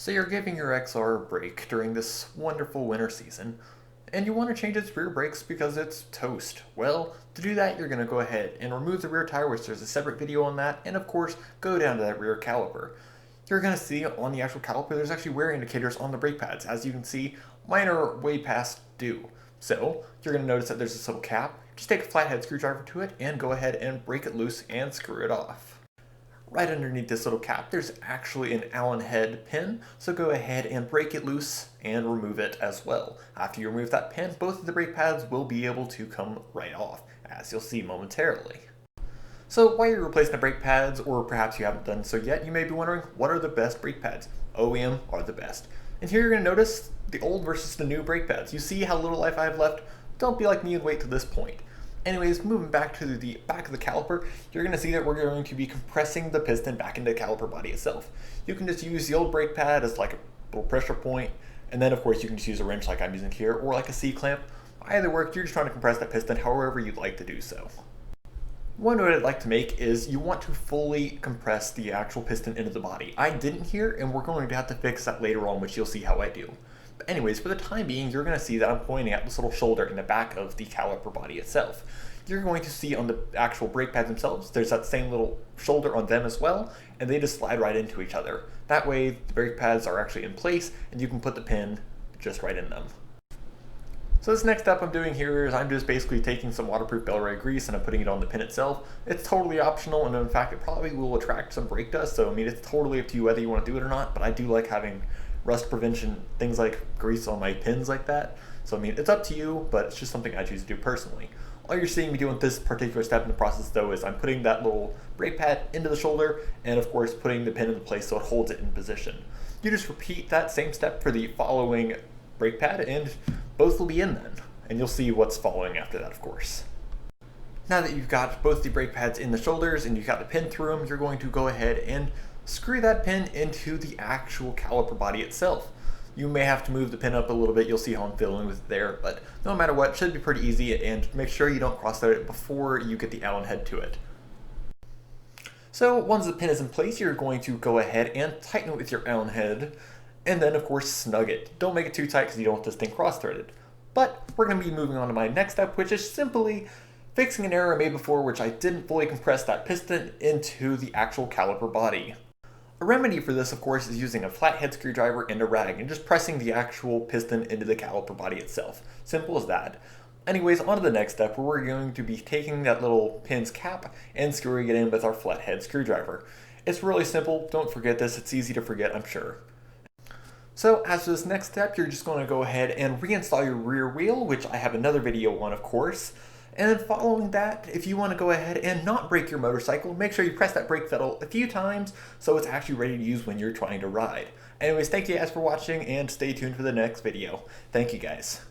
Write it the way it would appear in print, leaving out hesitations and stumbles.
So you're giving your XR a break during this wonderful winter season, and you want to change its rear brakes because it's toast. Well, to do that, you're going to go ahead and remove the rear tire, which there's a separate video on that, and of course, go down to that rear caliper. You're going to see on the actual caliper, there's actually wear indicators on the brake pads. As you can see, mine are way past due. So, you're going to notice that there's this little cap. Just take a flathead screwdriver to it and go ahead and break it loose and screw it off. Right underneath this little cap, there's actually an Allen head pin, so go ahead and break it loose and remove it as well. After you remove that pin, both of the brake pads will be able to come right off, as you'll see momentarily. So while you're replacing the brake pads, or perhaps you haven't done so yet, you may be wondering, what are the best brake pads? OEM are the best. And here you're going to notice the old versus the new brake pads. You see how little life I have left? Don't be like me and wait to this point. Anyways, moving back to the back of the caliper, you're going to see that we're going to be compressing the piston back into the caliper body itself. You can just use the old brake pad as like a little pressure point, and then of course you can just use a wrench like I'm using here, or like a C-clamp. Either works, you're just trying to compress that piston however you'd like to do so. One note I'd like to make is you want to fully compress the actual piston into the body. I didn't here, and we're going to have to fix that later on, which you'll see how I do. But anyways, for the time being, you're going to see that I'm pointing at this little shoulder in the back of the caliper body itself. You're going to see on the actual brake pads themselves, there's that same little shoulder on them as well, and they just slide right into each other. That way, the brake pads are actually in place, and you can put the pin just right in them. So this next step I'm doing here is I'm just basically taking some waterproof Bel-Ray grease and I'm putting it on the pin itself. It's totally optional, and in fact it probably will attract some brake dust, so I mean it's totally up to you whether you want to do it or not, but I do like having rust prevention, things like grease on my pins like that. So I mean it's up to you, but it's just something I choose to do personally. All you're seeing me doing this particular step in the process though is I'm putting that little brake pad into the shoulder and of course putting the pin into place so it holds it in position. You just repeat that same step for the following brake pad and both will be in then, and you'll see what's following after that of course. Now that you've got both the brake pads in the shoulders and you've got the pin through them, you're going to go ahead and screw that pin into the actual caliper body itself. You may have to move the pin up a little bit, you'll see how I'm fiddling with it there, but no matter what, it should be pretty easy, and make sure you don't cross-thread it before you get the Allen head to it. So once the pin is in place, you're going to go ahead and tighten it with your Allen head, and then of course snug it. Don't make it too tight because you don't want this thing cross-threaded. But we're going to be moving on to my next step, which is simply fixing an error I made before, which I didn't fully compress that piston into the actual caliper body. A remedy for this, of course, is using a flathead screwdriver and a rag and just pressing the actual piston into the caliper body itself. Simple as that. Anyways, on to the next step where we're going to be taking that little pin's cap and screwing it in with our flathead screwdriver. It's really simple, don't forget this, it's easy to forget, I'm sure. So as for this next step, you're just going to go ahead and reinstall your rear wheel, which I have another video on of course. And then following that, if you want to go ahead and not break your motorcycle, make sure you press that brake pedal a few times so it's actually ready to use when you're trying to ride. Anyways, thank you guys for watching and stay tuned for the next video. Thank you guys.